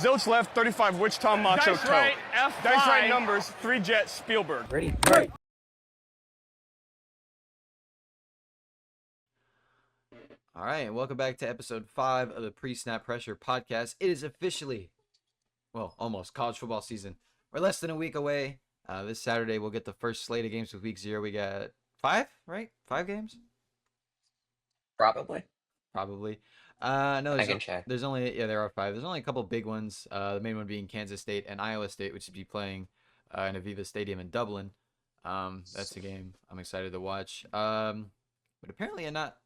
Zilch left, 35 Wichita Macho Dice Toe. right, F5. Dice right numbers, 3 Jet Spielberg. Ready? Right. All right, and welcome back to episode 5 of the Pre-Snap Pressure podcast. It is officially, well, almost college football season. We're less than a week away. This Saturday, we'll get the first slate of games with week 0. We got 5, right? 5 games? Probably. Probably. No, I can check. There's only, there are 5. There's only a couple big ones. The main one being Kansas State and Iowa State, which would be playing in Aviva Stadium in Dublin. That's a game I'm excited to watch. But apparently not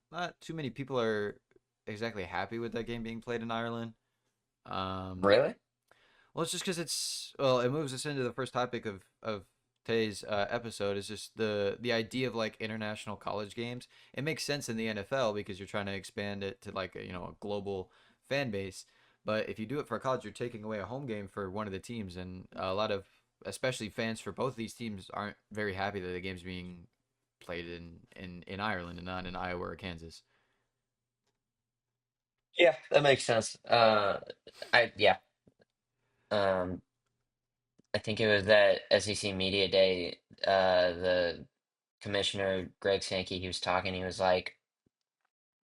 too many people are exactly happy with that game being played in Ireland. Really? Well, it's just because it moves us into the first topic of today's episode is just the idea of like international college games. It makes sense in the NFL because you're trying to expand it to like a global fan base. But if you do it for college, you're taking away a home game for one of the teams, and a lot of especially fans for both of these teams aren't very happy that the game's being played in Ireland and not in Iowa or Kansas. Yeah, that makes sense. Yeah. Um, I think it was that SEC Media Day. The commissioner Greg Sankey, he was talking. He was like,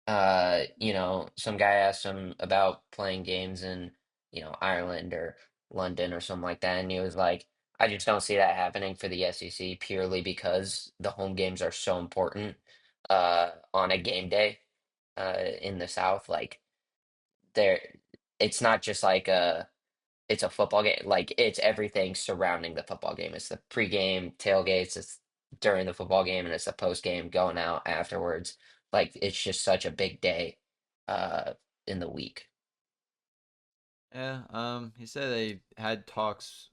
some guy asked him about playing games in, Ireland or London or something like that, and he was like, I just don't see that happening for the SEC purely because the home games are so important on a game day in the South. Like there, it's not just like it's a football game. Like it's everything surrounding the football game. It's the pregame tailgates. It's during the football game, and it's the postgame going out afterwards. Like it's just such a big day uh in the week. Yeah, he said they had talks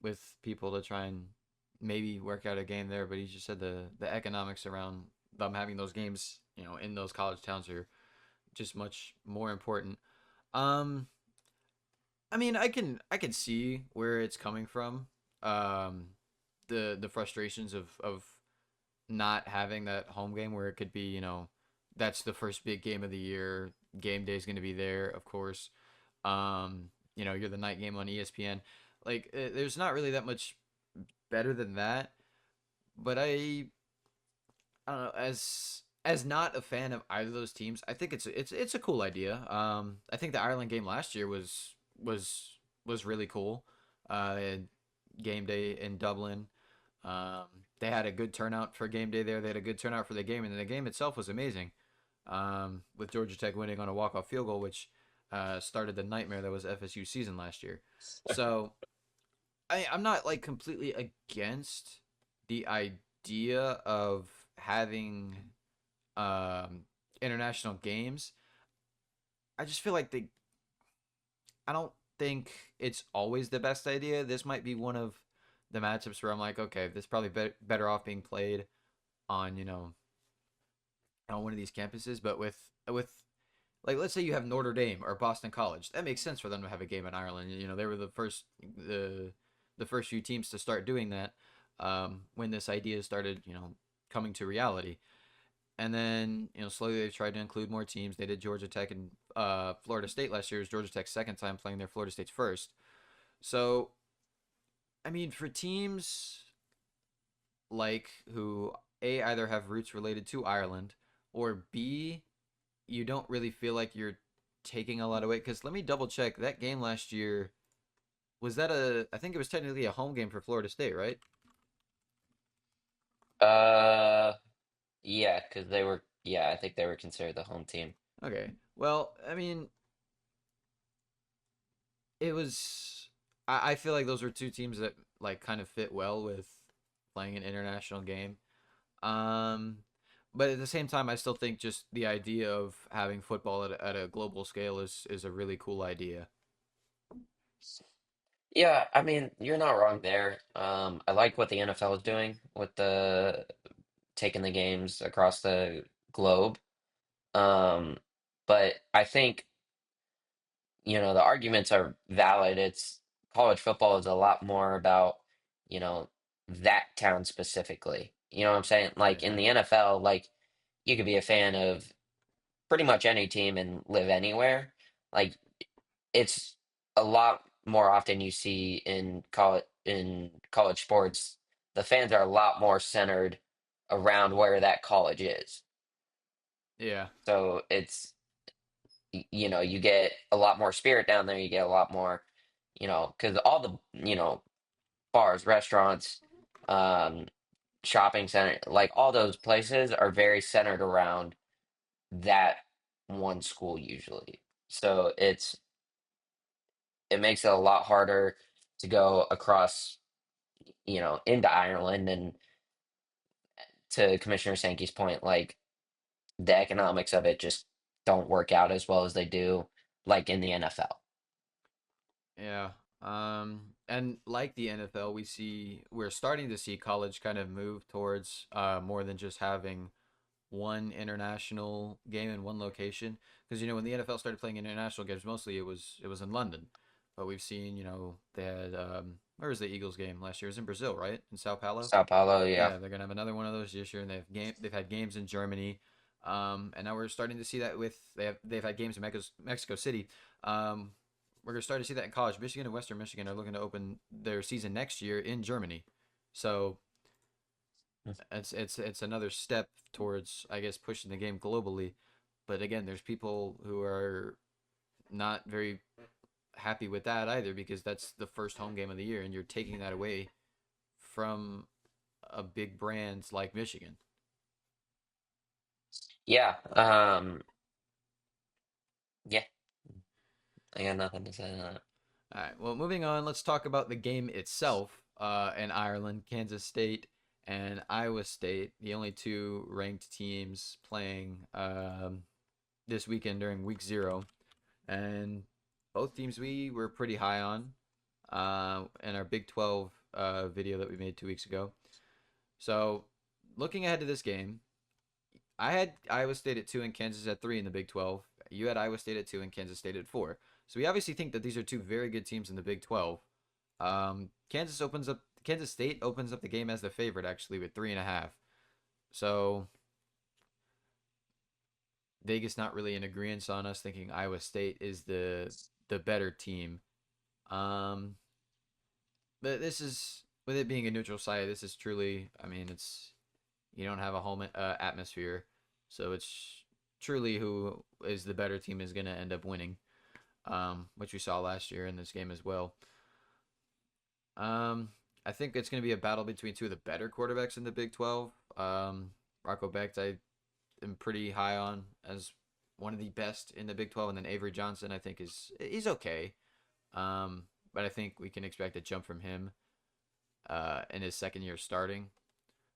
with people to try and maybe work out a game there, but he just said the economics around them having those games, in those college towns are just much more important. Um, I mean, I can see where it's coming from. Um, the frustrations of not having that home game where it could be, that's the first big game of the year. Game day is going to be there, of course. You're the night game on ESPN. Like, there's not really that much better than that. But I don't know, as not a fan of either of those teams, I think it's a cool idea. I think the Ireland game last year was really cool. They had game day in Dublin. Um, they had a good turnout for game day there. They had a good turnout for the game, and the game itself was amazing. With Georgia Tech winning on a walk-off field goal, which started the nightmare that was FSU season last year. So I'm not like completely against the idea of having international games. I just feel like I don't think it's always the best idea. This might be one of the matchups where I'm like, okay, this is probably better off being played on, on one of these campuses. But with like, let's say you have Notre Dame or Boston College, that makes sense for them to have a game in Ireland. They were the first few teams to start doing that when this idea started, coming to reality. And then, slowly they've tried to include more teams. They did Georgia Tech and Florida State last year. It was Georgia Tech's second time playing there, Florida State's first. So, I mean, for teams like who A, either have roots related to Ireland, or B, you don't really feel like you're taking a lot away. Because let me double check. That game last year, I think it was technically a home game for Florida State, right? Uh yeah, because I think they were considered the home team. Okay. Well, I mean, it was. I feel like those were two teams that like kind of fit well with playing an international game. Um, but at the same time, I still think just the idea of having football at a global scale is a really cool idea. Yeah, I mean, you're not wrong there. I like what the NFL is doing with the taking the games across the globe. Um, but I think, the arguments are valid. It's college football is a lot more about, you know, that town specifically. You know what I'm saying? Like Right. in the NFL, like you could be a fan of pretty much any team and live anywhere. Like it's a lot more often you see in college sports, the fans are a lot more centered around where that college is. Yeah, So you get a lot more spirit down there. You get a lot more, because all the bars, restaurants, um, shopping center, like all those places are very centered around that one school usually. So it makes it a lot harder to go across, into Ireland. And to Commissioner Sankey's point, like the economics of it just don't work out as well as they do like in the NFL. yeah. And like the NFL, we're starting to see college kind of move towards more than just having one international game in one location. Because when the NFL started playing international games, mostly it was in London, but we've seen they had where was the Eagles game last year? It was in Brazil, right? In Sao Paulo. Sao Paulo, yeah. Yeah, they're gonna have another one of those this year, and they've had games in Germany, and now we're starting to see that they've had games in Mexico City. We're gonna start to see that in college. Michigan and Western Michigan are looking to open their season next year in Germany, so it's another step towards, I guess, pushing the game globally. But again, there's people who are not very happy with that either, because that's the first home game of the year, and you're taking that away from a big brand like Michigan. Yeah. Yeah, I got nothing to say on that. All right. Well, moving on, let's talk about the game itself. In Ireland, Kansas State and Iowa State, the only two ranked teams playing this weekend during Week 0, and both teams we were pretty high on in our Big 12 video that we made 2 weeks ago. So, looking ahead to this game, I had Iowa State at 2 and Kansas at 3 in the Big 12. You had Iowa State at 2 and Kansas State at 4. So we obviously think that these are two very good teams in the Big 12. Kansas State opens up the game as the favorite actually with 3.5. So Vegas not really in agreement on us thinking Iowa State is the better team. Um, but this is, with it being a neutral site, this is truly, I mean, it's, you don't have a home atmosphere, so it's truly who is the better team is going to end up winning, which we saw last year in this game as well. I think it's going to be a battle between two of the better quarterbacks in the Big 12. Rocco Becht, I am pretty high on as one of the best in the Big 12, and then Avery Johnson, I think he's okay. But I think we can expect a jump from him in his second year starting.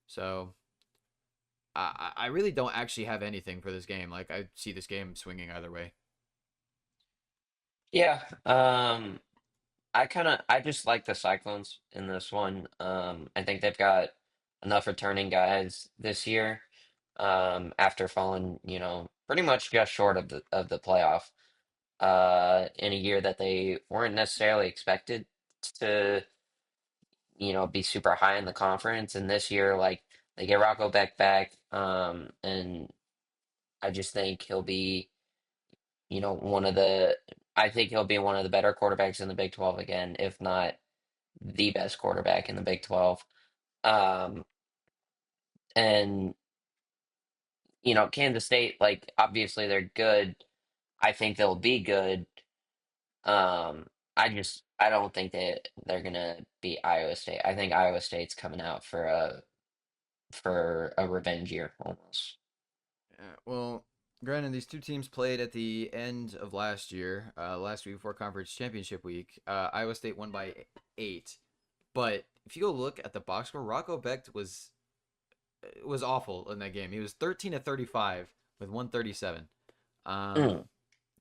So I really don't actually have anything for this game. Like, I see this game swinging either way. Yeah. I just like the Cyclones in this one. I think they've got enough returning guys this year. After falling, pretty much just short of the playoff. In a year that they weren't necessarily expected to, be super high in the conference. And this year, like they get Rocco Beck back, and I just think he'll be, one of the. I think he'll be one of the better quarterbacks in the Big 12 again, if not the best quarterback in the Big 12. Um, and Kansas State, like obviously they're good. I think they'll be good. I don't think they're gonna beat Iowa State. I think Iowa State's coming out for a revenge year almost. Yeah, well, granted, these two teams played at the end of last year, last week before conference championship week. Iowa State won by 8, but if you go look at the box score, Rocco Becht was awful in that game. He was 13 to 35 with 137. Mm.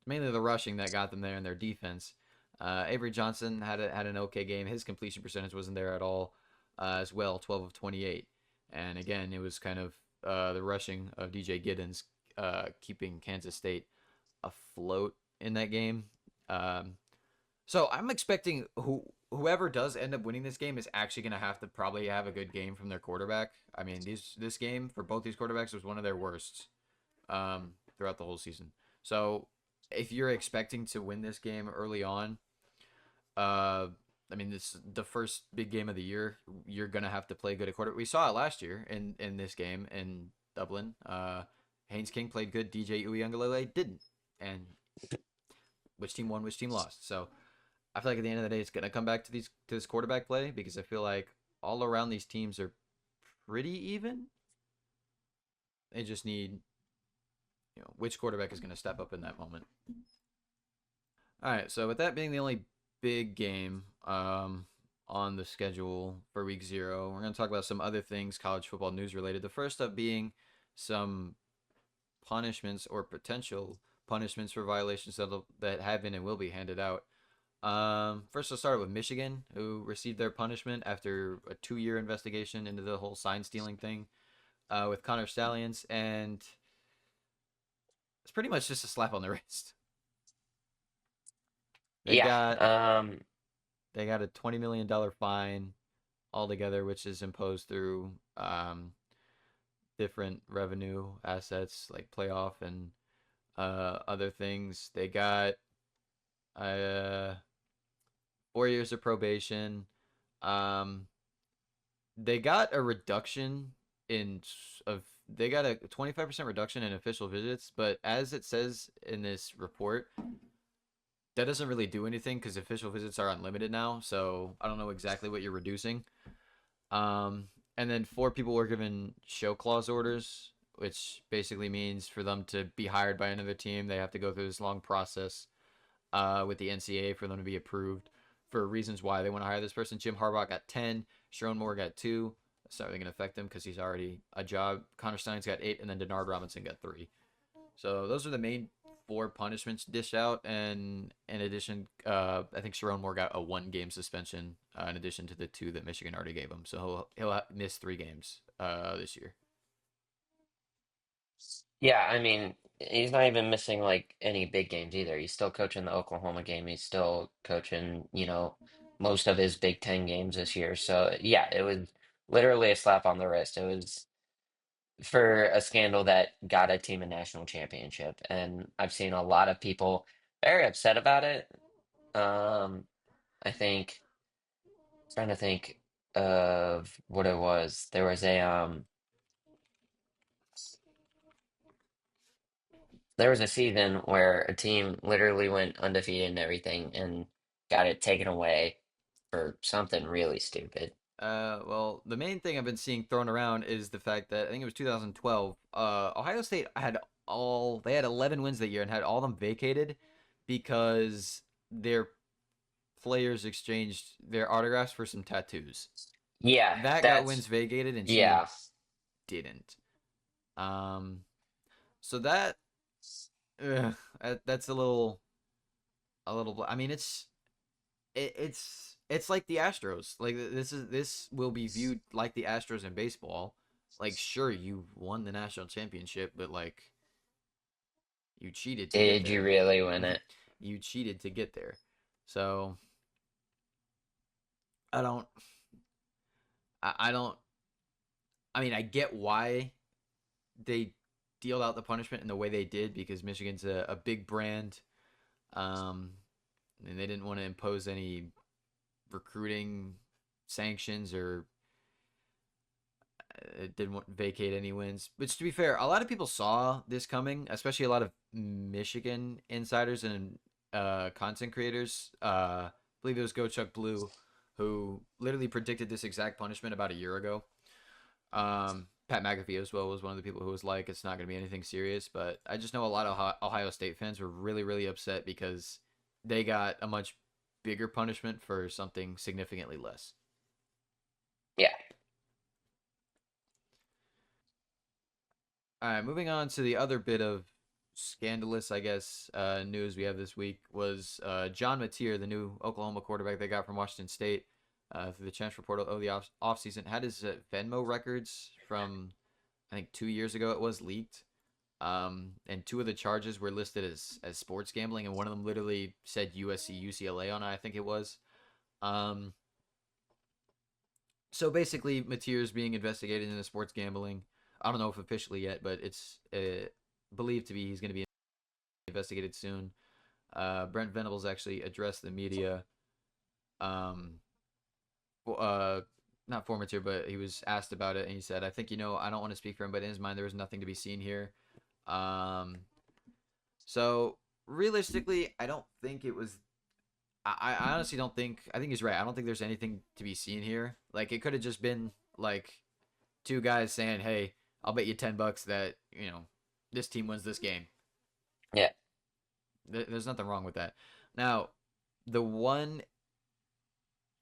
Mainly the rushing that got them there and their defense. Avery Johnson had an okay game. His completion percentage wasn't there at all, as well, 12 of 28. And again, it was kind of the rushing of DJ Giddens keeping Kansas State afloat in that game. So I'm expecting whoever does end up winning this game is actually going to have to probably have a good game from their quarterback. I mean, this game for both these quarterbacks was one of their worst throughout the whole season. So if you're expecting to win this game early on, I mean, this the first big game of the year. You're gonna have to play good at quarterback. We saw it last year in this game in Dublin. Haynes King played good. DJ Uyunglele didn't, and which team won, which team lost. So I feel like at the end of the day, it's gonna come back to this quarterback play because I feel like all around these teams are pretty even. They just need, which quarterback is gonna step up in that moment. All right. So with that being the only big game on the schedule for week 0, we're gonna talk about some other things college football news related. The first up being some punishments or potential punishments for violations that have been and will be handed out. First, I'll start with Michigan, who received their punishment after a 2-year investigation into the whole sign stealing thing with Connor Stallions, and it's pretty much just a slap on the wrist. They Yeah. got they got a $20 million fine altogether, which is imposed through different revenue assets like playoff and other things. They got 4 years of probation. They got a reduction they got a 25% reduction in official visits, but as it says in this report, that doesn't really do anything because official visits are unlimited now. So I don't know exactly what you're reducing. And then 4 people were given show clause orders, which basically means for them to be hired by another team, they have to go through this long process with the NCAA for them to be approved for reasons why they want to hire this person. Jim Harbaugh got 10, Sharon Moore got 2. That's not really going to affect him because he's already a job. Connor Stein's got 8, and then Denard Robinson got 3. So those are the main 4 punishments dished out, and in addition, I think Sharon Moore got a 1-game suspension in addition to the 2 that Michigan already gave him. So he'll miss 3 games this year. Yeah, I mean, he's not even missing like any big games either. He's still coaching the Oklahoma game. He's still coaching, most of his Big Ten games this year. So yeah, it was literally a slap on the wrist. It was for a scandal that got a team a national championship. And I've seen a lot of people very upset about it. I think trying to think of what it was. There was a season where a team literally went undefeated and everything and got it taken away for something really stupid. Well, the main thing I've been seeing thrown around is the fact that I think it was 2012. Ohio State they had 11 wins that year and had all of them vacated because their players exchanged their autographs for some tattoos. Yeah, That got wins vacated and cheating yeah. didn't. Um, so ugh, that's a little. I mean, it's like the Astros. Like this will be viewed like the Astros in baseball. Like, sure, you won the national championship, but like you cheated to get Did you there. really win it? You cheated to get there. So I don't. I don't. I mean, I get why they dealt out the punishment in the way they did because Michigan's a big brand, um, and they didn't want to impose any recruiting sanctions or didn't want vacate any wins. Which, to be fair, a lot of people saw this coming, especially a lot of Michigan insiders and content creators. I believe it was Go Chuck Blue who literally predicted this exact punishment about a year ago. Pat McAfee as well was one of the people who was like, it's not going to be anything serious. But I just know a lot of Ohio State fans were really, really upset because they got a much bigger punishment for something significantly less. Yeah. All right, moving on to the other bit of scandalous, I guess, news we have this week was John Mateer, the new Oklahoma quarterback they got from Washington State through the transfer portal over the offseason, had his Venmo records from, I think, 2 years ago. It was leaked. And 2 of the charges were listed as sports gambling, and one of them literally said USC, UCLA on it, I think it was. So basically, Mateer is being investigated into sports gambling. I don't know if officially yet, but it's believed to be he's going to be investigated soon. Brent Venables actually addressed the media Well, not formateur, but he was asked about it, and he said, "I think I don't want to speak for him, but in his mind, there was nothing to be seen here." Um, so realistically, I don't think it was. I honestly don't think. I think he's right. I don't think there's anything to be seen here. Like it could have just been like two guys saying, "Hey, I'll bet you $10 that this team wins this game." Yeah. There's nothing wrong with that. Now, the one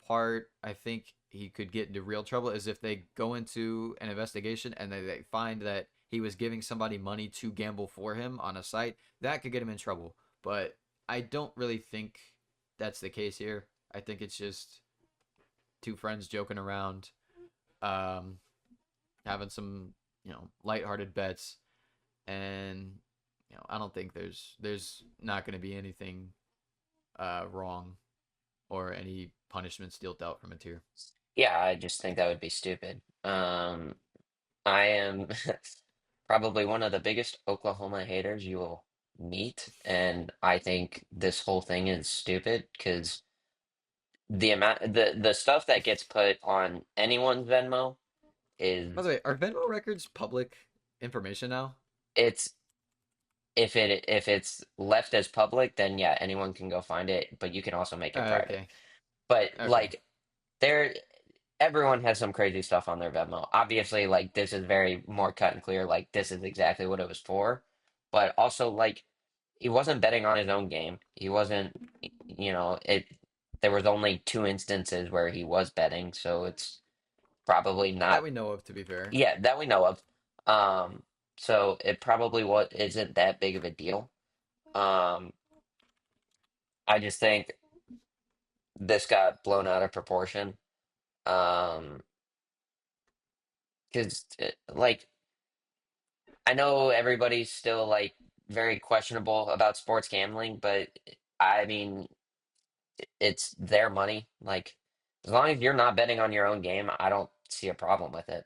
part I think he could get into real trouble is if they go into an investigation and they find that he was giving somebody money to gamble for him on a site. That could get him in trouble. But I don't really think that's the case here. I think it's just two friends joking around, um, having some lighthearted bets, and I don't think there's not going to be anything wrong or any punishments dealt out from it here. Yeah, I just think that would be stupid. I am probably one of the biggest Oklahoma haters you will meet, and I think this whole thing is stupid because the stuff that gets put on anyone's Venmo By is the way, are Venmo records public information now? it's if it's left as public, then yeah, anyone can go find it, but you can also make it private. Okay, But okay. like there everyone has some crazy stuff on their Venmo. Obviously, like this is very more cut and clear, like this is exactly what it was for. But also like he wasn't betting on his own game. He wasn't it there was only two instances where he was betting, so it's probably That not we know of, to be fair. yeah, that we know of. Um so it probably what isn't that big of a deal. Um I just think this got blown out of proportion. Um because like I know everybody's still like very questionable about sports gambling, but I mean, it's their money. Like, as long as you're not betting on your own game, I don't see a problem with it.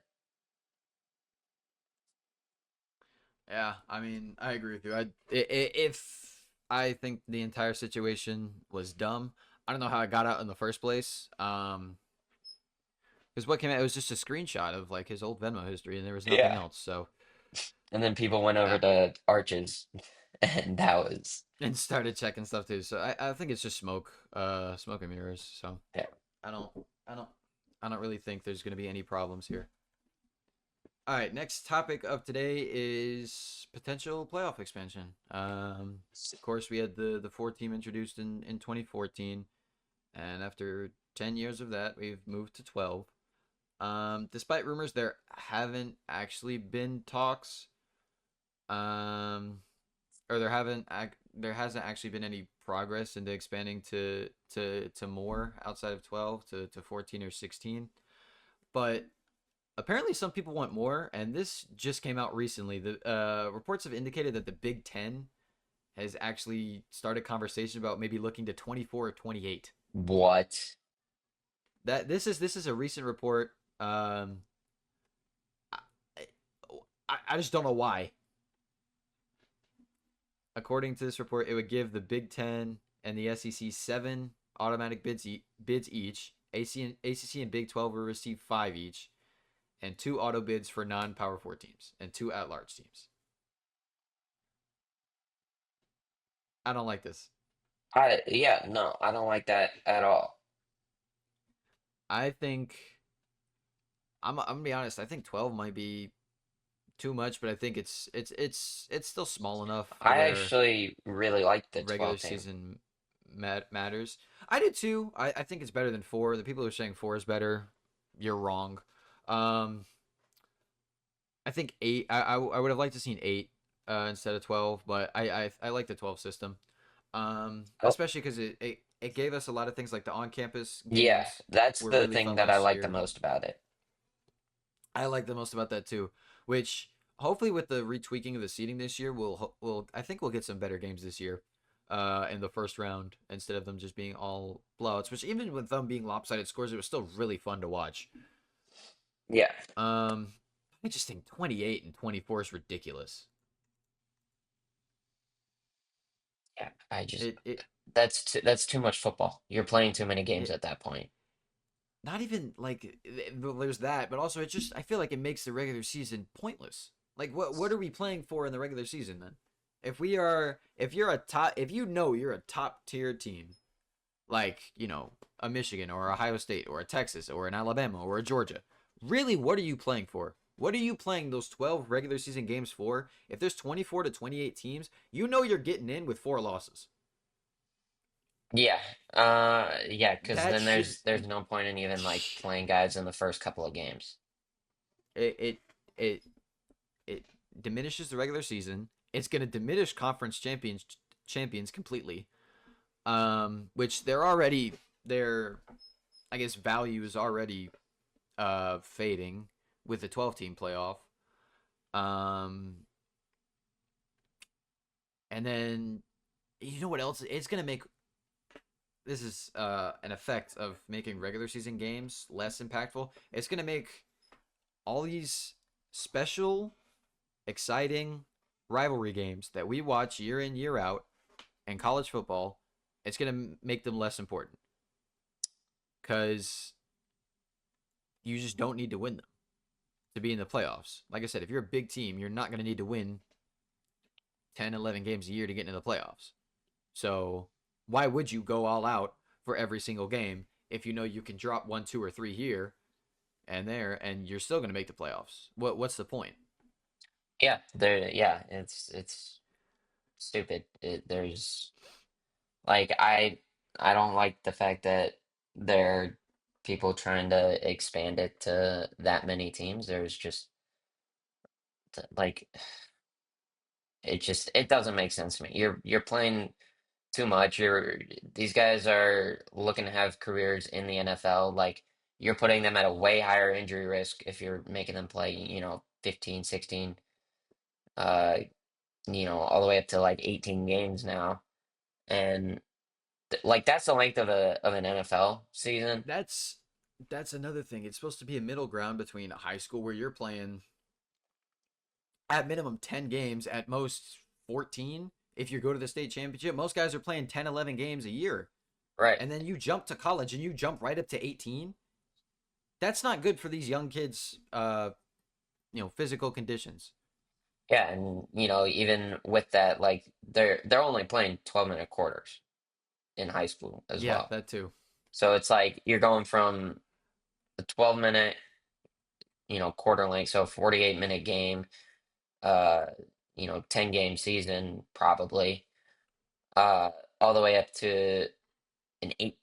Yeah, I mean, I agree with you. If I think the entire situation was dumb, I don't know how it got out in the first place. Because what came out, it was just a screenshot of like his old Venmo history, and there was nothing Yeah. else. So, And then people went over uh, to Arches, and that was, and started checking stuff too. So I think it's just smoke and mirrors. So yeah. I don't, I don't, I don't really think there's gonna be any problems here. All right, next topic of today is potential playoff expansion. Of course, we had the four team introduced in 2014, and after 10 years of that, we've moved to 12. Despite rumors, there haven't actually been talks, um, or there hasn't actually been any progress into expanding to more outside of 12 to 14 or 16. But apparently, some people want more, and this just came out recently. The reports have indicated that the Big Ten has actually started conversation about maybe looking to 24 or 28. What? That this is a recent report. I, I just don't know why. According to this report, it would give the Big Ten and the SEC 7 automatic bids each. ACC and Big 12 will receive 5 each, and 2 auto bids for non-Power 4 teams and 2 at-large teams. I don't like this. Yeah, no, I don't like that at all. I think I'm gonna be honest. I think 12 might be too much, but I think it's still small enough to I where actually really like the regular 12 team. season matters. I did too. I think it's better than 4. The people who are saying 4 is better, you're wrong. Um, I think 8. I would have liked to seen 8 instead of 12, but I like the 12 system. Oh, Especially because it gave us a lot of things like the on campus yeah, games that's were the really thing fun that I last like the year. most about it. I like the most about that too, which hopefully with the retweaking of the seating this year, we'll I think we'll get some better games this year, in the first round instead of them just being all blowouts. Which even with them being lopsided scores, it was still really fun to watch. Yeah, Um, I just think 28 and 24 is ridiculous. yeah, I just It That's too much football. You're playing too many games It at that point. not even like well, there's that, but also it just I feel like it makes the regular season pointless. Like what are we playing for in the regular season then? If you're a top if you know you're a top tier team, like, a Michigan or Ohio State or a Texas or an Alabama or a Georgia, really what are you playing for? What are you playing those 12 regular season games for? If there's 24 to 28 teams, you know you're getting in with 4 losses. Yeah. Yeah, because That then should there's no point in even like playing guys in the first couple of games. it it it, it diminishes the regular season. It's going to diminish conference champions completely. Which they're already their I guess value is already fading with the 12 team playoff. Um and then you know what else it's going to make this is an effect of making regular season games less impactful. It's going to make all these special, exciting rivalry games that we watch year in, year out in college football, it's going to make them less important because you just don't need to win them to be in the playoffs. Like I said, if you're a big team, you're not going to need to win 10, 11 games a year to get into the playoffs. So why would you go all out for every single game if you know you can drop one, two, or three here and there, and you're still going to make the playoffs? What's the point? Yeah, it's stupid. There's like I don't like the fact that there are people trying to expand it to that many teams. There's just like it doesn't make sense to me. You're playing too much. These guys are looking to have careers in the NFL. Like you're putting them at a way higher injury risk if you're making them play, 15, 16, uh, all the way up to like 18 games now. And like that's the length of an NFL season. That's that's another thing. It's supposed to be a middle ground between high school where you're playing at minimum 10 games, at most 14 if you go to the state championship. Most guys are playing 10, 11 games a year. Right. And then you jump to college and you jump right up to 18. That's not good for these young kids physical conditions. Yeah, and even with that, like they're only playing 12-minute quarters in high school as Yeah, well. that too. So it's like you're going from the 12-minute, quarter length, so 48-minute game, uh, 10 game season probably, uh, all the way up to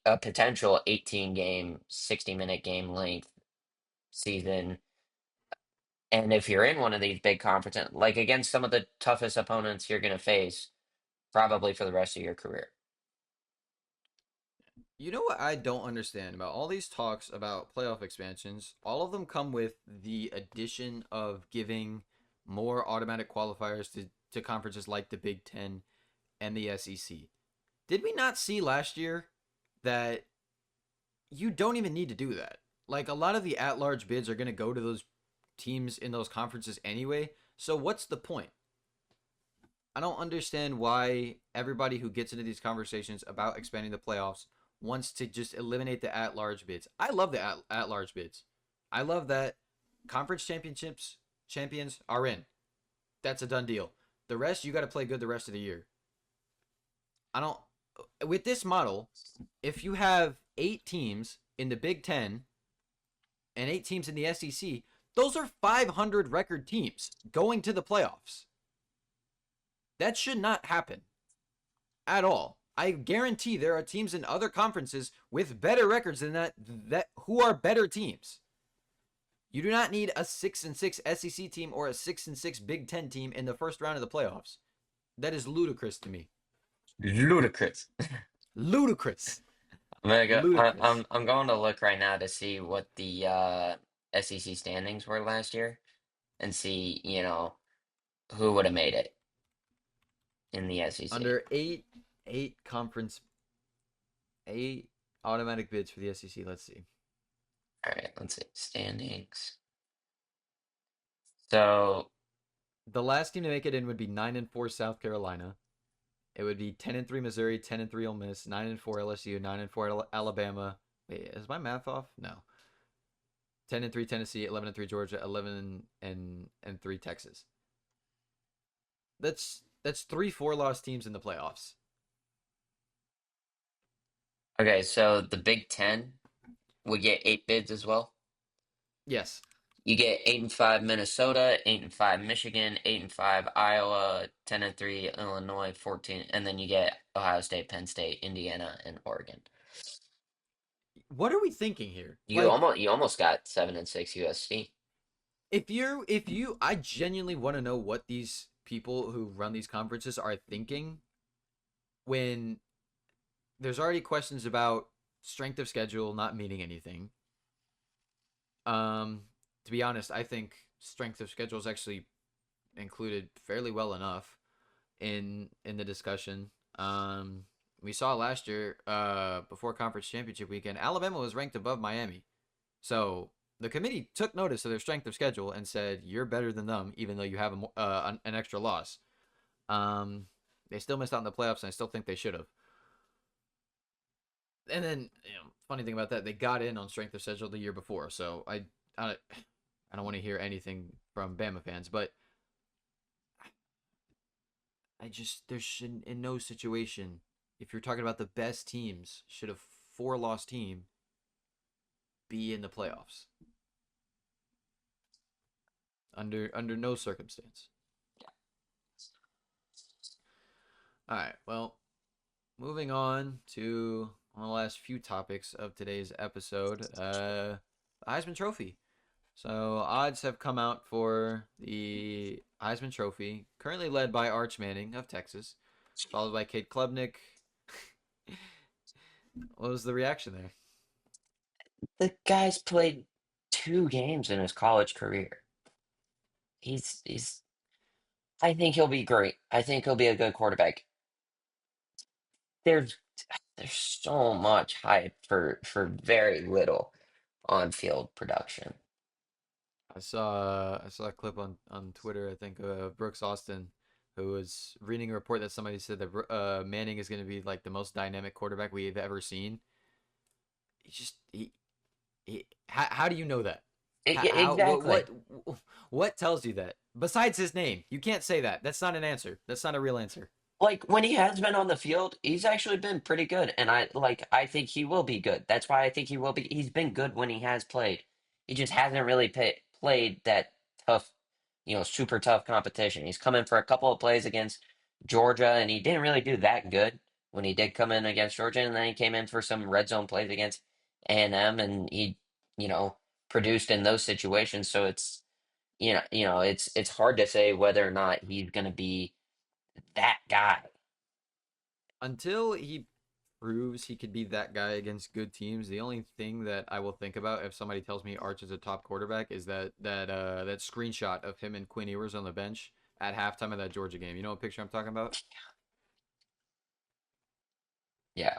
a potential 18 game, 60-minute game length season. And if you're in one of these big conferences, like against some of the toughest opponents you're going to face, probably for the rest of your career. You know what I don't understand about all these talks about playoff expansions? All of them come with the addition of giving more automatic qualifiers to conferences like the Big Ten and the SEC. Did we not see last year that you don't even need to do that? Like a lot of the at large bids are going to go to those teams in those conferences anyway. So what's the point? I don't understand why everybody who gets into these conversations about expanding the playoffs wants to just eliminate the at large bids. I love the at large bids. I love that conference championships champions are in. That's a done deal. The rest you got to play good the rest of the year. I don't with this model, if you have 8 teams in the Big 10 and 8 teams in the SEC, those are 500 record teams going to the playoffs. That should not happen at all. I guarantee there are teams in other conferences with better records than that who are better teams. You do not need a 6-6 SEC team or a 6-6 Big 10 team in the first round of the playoffs. That is ludicrous to me. Ludicrous. Ludicrous. I'm gonna go, Ludicrous. I'm going to look right now to see what the SEC standings were last year and see, who would have made it in the SEC. Under eight conference 8 automatic bids for the SEC. Let's see. All right, let's see. Standings. So, The last team to make it in would be 9-4 South Carolina. It would be 10-3 Missouri, 10-3 Ole Miss, 9-4 LSU, 9-4 Alabama. Wait, is my math off? No. 10-3 Tennessee, 11-3 Georgia, 11-3 Texas. That's 3 4-loss teams in the playoffs. Okay, so the Big Ten would get 8 bids as well. Yes. You get 8-5 Minnesota, 8-5 Michigan, 8-5 Iowa, 10-3 Illinois, 14, and then you get Ohio State, Penn State, Indiana, and Oregon. What are we thinking here? You almost got 7-6 USC. If you I genuinely want to know what these people who run these conferences are thinking when there's already questions about strength of schedule not meaning anything. To be honest, I think strength of schedule is actually included fairly well enough in the discussion. We saw last year, before conference championship weekend, Alabama was ranked above Miami, so the committee took notice of their strength of schedule and said you're better than them, even though you have an extra loss. They still missed out in the playoffs, and I still think they should have. And then, funny thing about that, they got in on strength of schedule the year before. So I don't want to hear anything from Bama fans, but there's in no situation, if you're talking about the best teams, should a 4-loss team be in the playoffs? Under no circumstance. All right. Well, moving on to one of the last few topics of today's episode, the Heisman Trophy. So odds have come out for the Heisman Trophy, currently led by Arch Manning of Texas, followed by Cade Klubnik. What was the reaction there? The guy's played 2 games in his college career. He's. I think he'll be great. I think he'll be a good quarterback. There's there's so much hype for very little on-field production. I saw a clip on Twitter. I think Brooks Austin, who was reading a report that somebody said that Manning is going to be like the most dynamic quarterback we've ever seen. He just he how do you know that? How Exactly. what tells you that? Besides his name, you can't say that. That's not an answer. That's not a real answer. Like when he has been on the field, he's actually been pretty good, and I think he will be good. That's why I think he will be. He's been good when he has played. He just hasn't really played that tough, super tough competition. He's come in for a couple of plays against Georgia, and he didn't really do that good when he did come in against Georgia, and then he came in for some red zone plays against A&M, and he, you know, produced in those situations. So it's hard to say whether or not he's going to be that guy. Until he proves he could be that guy against good teams, the only thing that I will think about if somebody tells me Arch is a top quarterback is that screenshot of him and Quinn Ewers on the bench at halftime of that Georgia game. You know what picture I'm talking about? Yeah,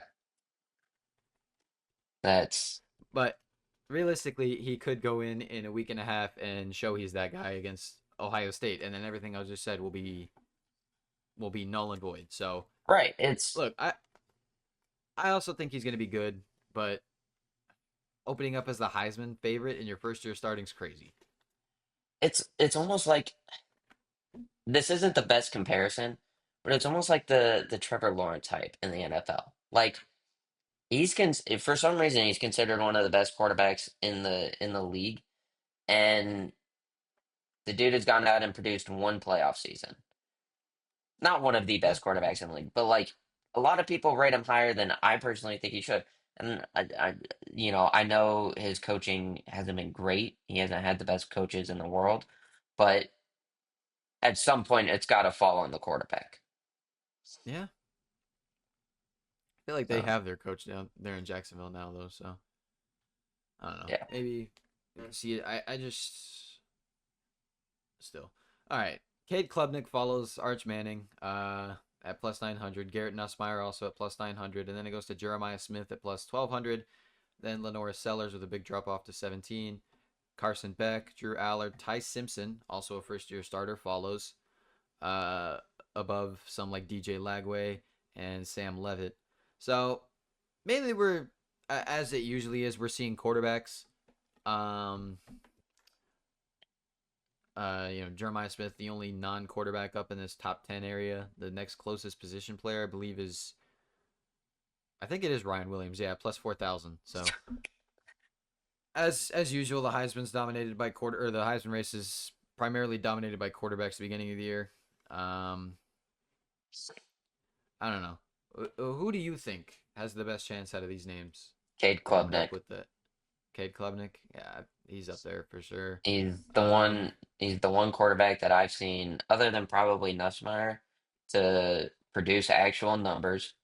that's But realistically, he could go in a week and a half and show he's that guy against Ohio State, and then everything I just said will be null and void. So right. It's look, I also think he's going to be good, but opening up as the Heisman favorite in your first year starting is crazy. it's almost like this isn't the best comparison, but it's almost like the Trevor Lawrence type in the NFL. Like for some reason he's considered one of the best quarterbacks in the league, and the dude has gone out and produced one playoff season. Not one of the Yeah, best quarterbacks in the league, but like a lot of people rate him higher than I personally think he should. And I know his coaching hasn't been great. He hasn't had the best coaches in the world, but at some point it's got to fall on the quarterback. yeah. I feel like they So have their coach down there in Jacksonville now, though. So I don't know. yeah, Maybe see it. I just still. All right. Cade Klubnik follows Arch Manning at plus 900. Garrett Nussmeier also at plus 900. And then it goes to Jeremiah Smith at plus 1200. Then Lenora Sellers with a big drop off to 17. Carson Beck, Drew Allard, Ty Simpson, also a first year starter, follows. above some like DJ Lagway and Sam Levitt. So mainly we're as it usually is, we're seeing quarterbacks. Um, Jeremiah Smith, the only non-quarterback up in this top 10 area. The next closest position player, I believe, I think it is Ryan Williams. Yeah, plus 4,000. So as usual, the Heisman's dominated by the Heisman race is primarily dominated by quarterbacks at the beginning of the year. Um, I don't know. Who do you think has the best chance out of these names Cade coming up Klubnik. with the Cade Klubnik? Yeah, he's up there for sure. He's the Um, one. He's the one quarterback that I've seen, other than probably Nussmeier, to produce actual numbers,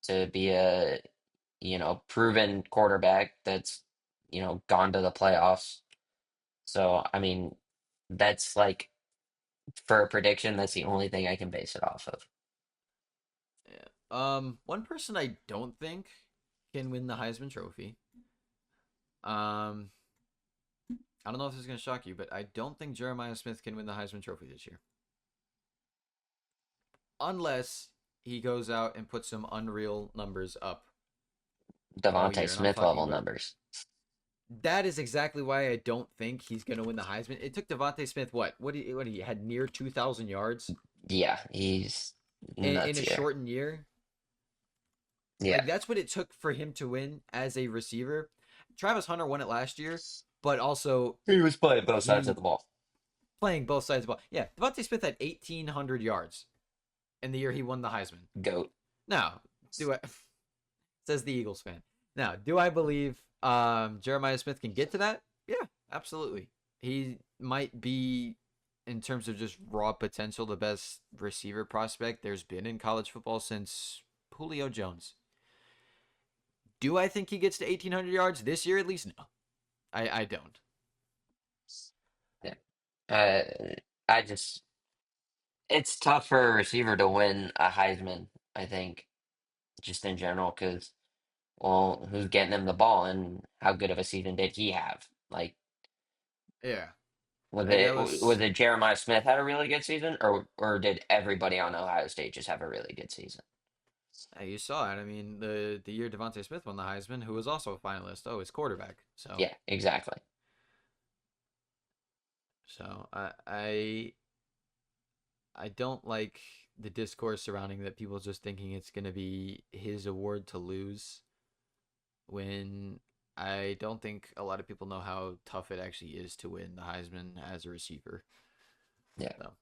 to be a proven quarterback that's gone to the playoffs. So I mean, that's like for a prediction. That's the only thing I can base it off of. yeah. One person I don't think can win the Heisman Trophy. Um, I don't know if this is gonna shock you, but I don't think Jeremiah Smith can win the Heisman Trophy this year, unless he goes out and puts some unreal numbers up all Devontae year. And I'm Smith talking level about numbers. that is exactly why I don't think he's gonna win the Heisman. It took Devontae Smith what he had near 2,000 yards Yeah, he's in nuts a here. shortened year. Yeah, Like that's what it took for him to win as a receiver. Travis Hunter won it last year, but also he was playing both sides of he the ball. playing both sides of the ball. Yeah, Devontae Smith had 1,800 yards in the year he won the Heisman. Goat. Now, do I says the Eagles fan. Now, do I believe Jeremiah Smith can get to that? Yeah, absolutely. He might be, in terms of just raw potential, the best receiver prospect there's been in college football since Julio Jones. Do I think he gets to 1,800 yards this year at least? No, I don't. Yeah. I just it's tough for a receiver to win a Heisman, I think, just in general, because well, who's getting him the ball and how good of a season did he have? Like, Yeah, was like that it was. Jeremiah Smith had a really good season, or did everybody on Ohio State just have a really good season? You saw it. I mean, the year Devontae Smith won the Heisman, who was also a finalist. Oh, his quarterback. So Yeah, exactly. so I don't like the discourse surrounding that, people just thinking it's going to be his award to lose, when I don't think a lot of people know how tough it actually is to win the Heisman as a receiver. Yeah. So,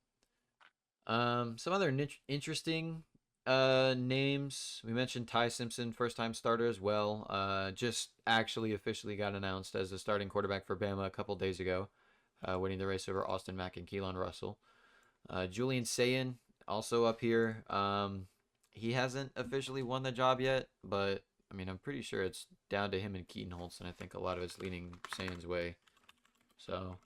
some other interesting names. We mentioned Ty Simpson, first time starter as well. Just actually officially got announced as a starting quarterback for Bama a couple days ago, winning the race over Austin Mack and Keelan Russell. Julian Sayin also up here. He hasn't officially won the job yet, but I mean, I'm pretty sure it's down to him and Keaton Holtz, and I think a lot of it's leaning Sayin's way. So,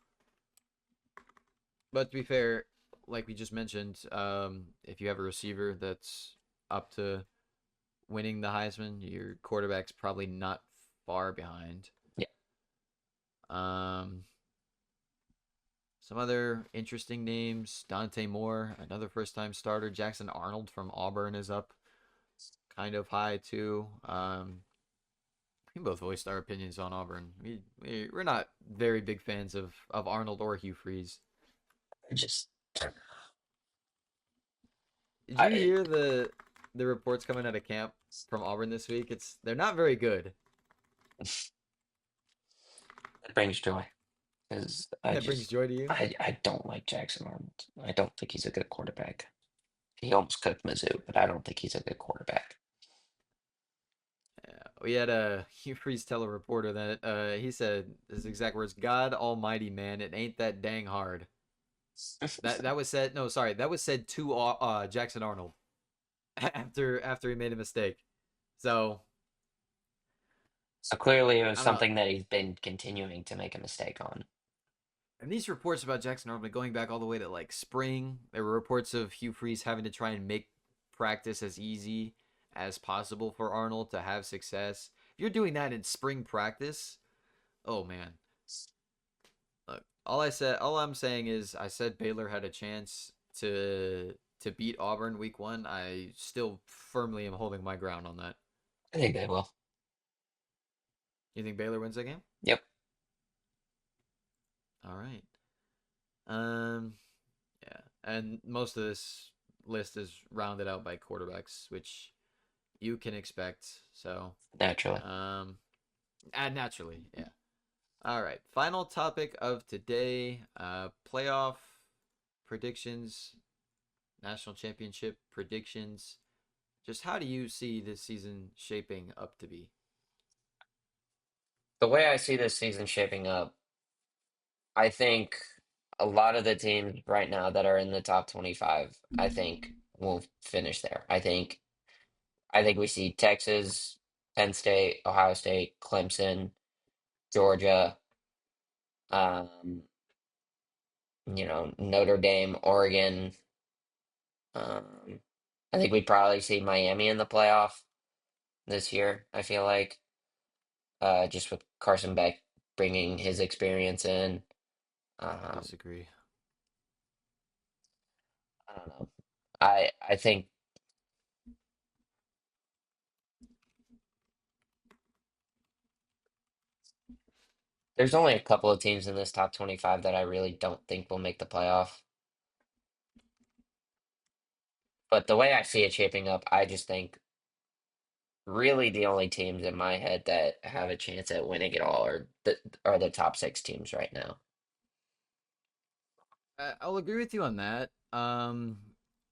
but to be fair, like we just mentioned, if you have a receiver that's up to winning the Heisman, your quarterback's probably not far behind. Yeah. Um, some other interesting names: Dante Moore, another first-time starter. Jackson Arnold from Auburn is up, kind of high too. We both voiced our opinions on Auburn. We're not very big fans of Arnold or Hugh Freeze. I just Did you I hear the reports coming out of camp from Auburn this week? They're not very good. It brings joy because That brings joy to you. I don't like Jackson Arnold. I don't think he's a good quarterback. He almost cooked Mizzou, but I don't think he's a good quarterback. Yeah, we had a Hugh Freeze tell a reporter that he said his exact words: "God Almighty, man, it ain't that dang hard." That was said. No, sorry, that was said to Jackson Arnold after he made a mistake. So So clearly, it was I don't know. something that he's been continuing to make a mistake on. And these reports about Jackson Arnold going back all the way to like spring. There were reports of Hugh Freeze having to try and make practice as easy as possible for Arnold to have success. If you're doing that in spring practice, oh man. Look, all I'm saying is I said Baylor had a chance to to beat Auburn week 1, I still firmly am holding my ground on that. I think they will. You think Baylor wins that game? Yep. All right. Um, yeah, and most of this list is rounded out by quarterbacks, which you can expect. So, Naturally. um, naturally, yeah. All right. Final topic of today: playoff predictions, national championship predictions. Just how do you see this season shaping up to be? The way I see this season shaping up, I think a lot of the teams right now that are in the top 25, I think will finish there. I think we see Texas, Penn State, Ohio State, Clemson, Georgia, um, Notre Dame, Oregon. Um, I think we'd probably see Miami in the playoff this year. I feel like, just with Carson Beck bringing his experience in. Um, Disagree. I don't know. I think there's only a couple of teams in this top 25 that I really don't think will make the playoff. But the way I see it shaping up, I just think really the only teams in my head that have a chance at winning it all are the top six teams right now. I'll agree with you on that.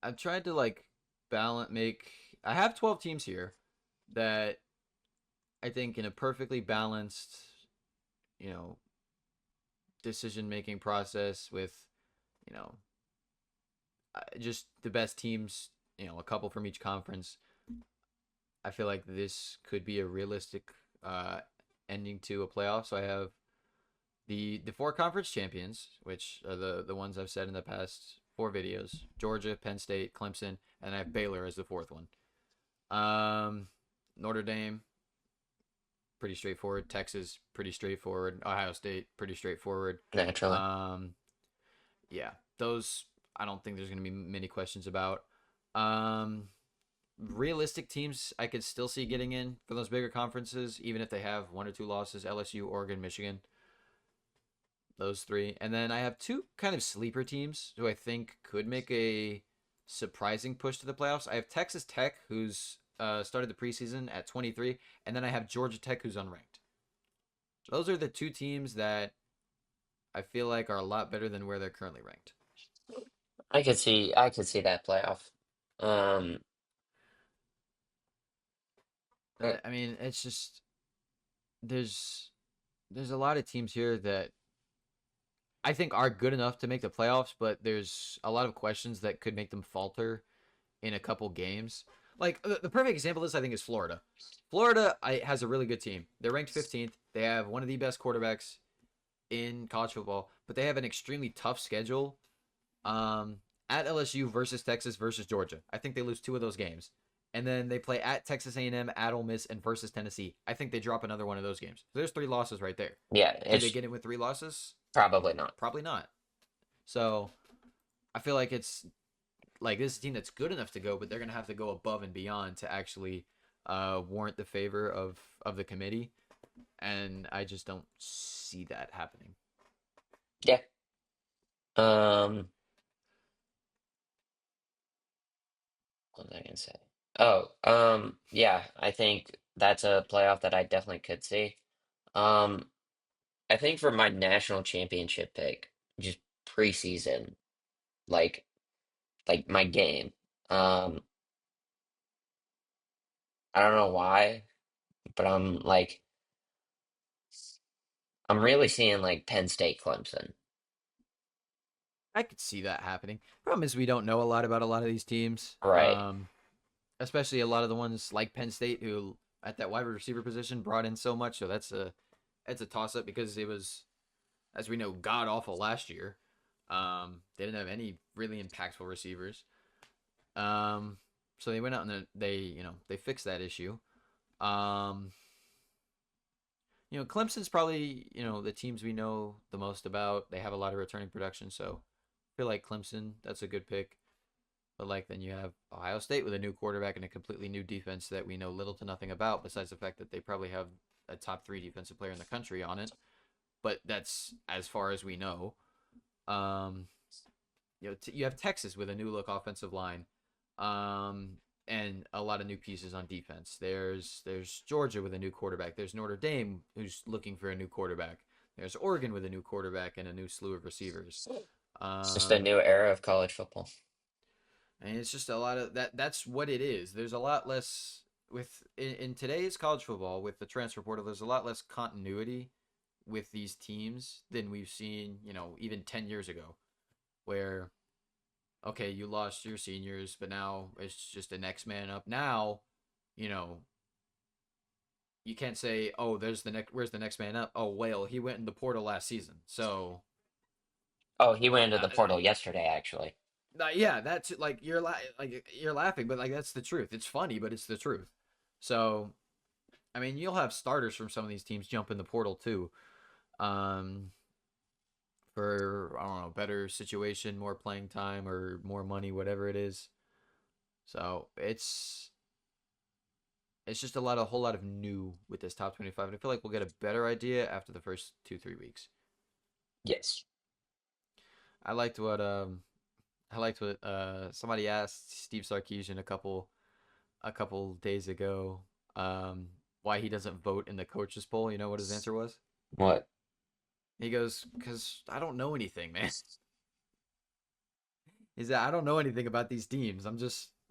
I've tried to like balance make. I have 12 teams here that I think in a perfectly balanced, you know, decision making process with, you know, just the best teams. A couple from each conference. I feel like this could be a realistic uh, ending to a playoff. So I have the four conference champions, which are the ones I've said in the past four videos: Georgia, Penn State, Clemson, and I have Baylor as the fourth one. Notre Dame, pretty straightforward. Texas, pretty straightforward. Ohio State, pretty straightforward. Naturally. Um, yeah, those I don't think there's going to be many questions about. Um, Realistic teams I could still see getting in for those bigger conferences, even if they have one or two losses: LSU, Oregon, Michigan. Those three. And then I have two kind of sleeper teams who I think could make a surprising push to the playoffs. I have Texas Tech, who's started the preseason at 23, and then I have Georgia Tech, who's unranked. Those are the two teams that I feel like are a lot better than where they're currently ranked. I could see that playoff. Um, uh, I mean, it's just there's there's a lot of teams here that I think are good enough to make the playoffs, but there's a lot of questions that could make them falter in a couple games. Like the perfect example of this, I think, is Florida. Florida has a really good team. They're ranked 15th. They have one of the best quarterbacks in college football, but they have an extremely tough schedule. At LSU versus Texas versus Georgia. I think they lose two of those games, and then they play at Texas A&M, at Ole Miss, and versus Tennessee. I think they drop another one of those games. So there's three losses right there. yeah, Do they it's get in with three losses? probably not. Probably not. So I feel like it's like this is a team that's good enough to go, but they're gonna have to go above and beyond to actually warrant the favor of the committee, and I just don't see that happening. Yeah. Um, what was I gonna say? Oh, yeah, I think that's a playoff that I definitely could see. Um, I think for my national championship pick, just preseason, like like my game. Um, I don't know why, but I'm really seeing like Penn State Clemson. I could see that happening. Problem is we don't know a lot about a lot of these teams, Right. especially a lot of the ones like Penn State who at that wide receiver position brought in so much. So that's a toss up because it was, as we know, god awful last year. They didn't have any really impactful receivers. Um, so they went out and they fixed that issue. Um, Clemson's probably the teams we know the most about. They have a lot of returning production, so I feel like Clemson. That's a good pick. But like then you have Ohio State with a new quarterback and a completely new defense that we know little to nothing about, besides the fact that they probably have a top 3 defensive player in the country on it. But that's as far as we know. Um, you have Texas with a new look offensive line, and a lot of new pieces on defense. There's Georgia with a new quarterback. There's Notre Dame who's looking for a new quarterback. There's Oregon with a new quarterback and a new slew of receivers. It's just a Um, new era of college football. and it's just a lot of that. That's what it is. There's a lot less in today's college football with the transfer portal. There's a lot less continuity with these teams than we've seen, even 10 years ago, where okay, you lost your seniors, but now it's just the next man up. Now, you know, you can't say, "Oh, where's the next man up?" Oh, well, he went in the portal last season. So, Oh, he went into uh, the portal yesterday, actually. yeah, that's like you're laughing, but like that's the truth. It's funny, but it's the truth. So, I mean, you'll have starters from some of these teams jump in the portal too. Um, for I don't know, better situation, more playing time, or more money, whatever it is. So it's just a whole lot of new with this top 25, and I feel like we'll get a better idea after the first 2-3 weeks. Yes. I liked what somebody asked Steve Sarkisian a couple days ago, why he doesn't vote in the coaches poll. You know what his answer was? What? He goes, "Cause I don't know anything, man." He said, "I don't know anything about these teams.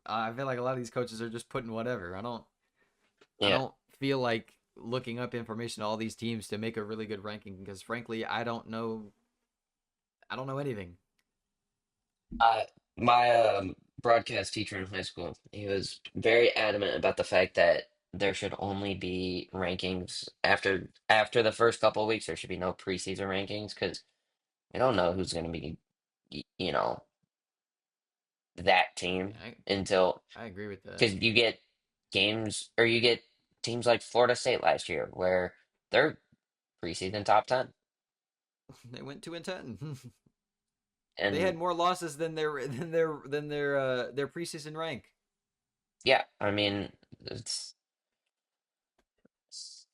I feel like a lot of these coaches are just putting whatever. I Yeah. don't feel like looking up information on all these teams to make a really good ranking because frankly, I don't know anything." Uh, my broadcast teacher in high school, he was very adamant about the fact that there should only be rankings after the first couple of weeks. There should be no preseason rankings because we don't know who's going to be, you know, that team I until I agree with that. because you get games or you get teams like Florida State last year where they're preseason top 10. They went 2-10. They And had more losses than their preseason rank. yeah, I mean, it's it's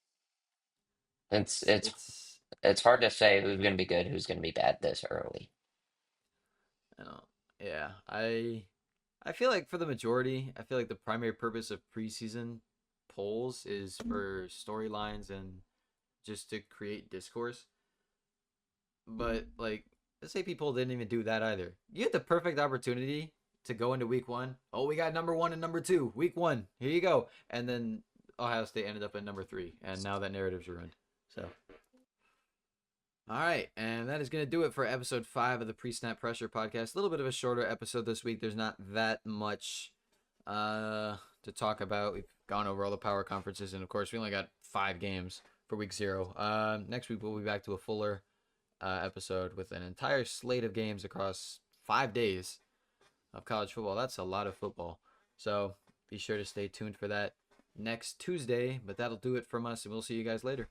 It's it's it's it's hard to say who's going to be good, who's going to be bad this early. I don't yeah, I feel like for the majority, I feel like the primary purpose of preseason polls is for storylines and just to create discourse. But like the SAP poll didn't even do that either. You had the perfect opportunity to go into week one. Oh, we got number one and number two. Week one, here you go. And then Ohio State ended up at number three, and now that narrative's ruined. So, all right, and that is going to do it for episode 5 of the Pre-Snap Pressure podcast. A little bit of a shorter episode this week. There's not that much to talk about. We've gone over all the power conferences, and of course, we only got 5 games for week 0. Next week, we'll be back to a fuller episode with an entire slate of games across 5 days of college football. That's a lot of football. So be sure to stay tuned for that next Tuesday. But that'll do it from us, and we'll see you guys later.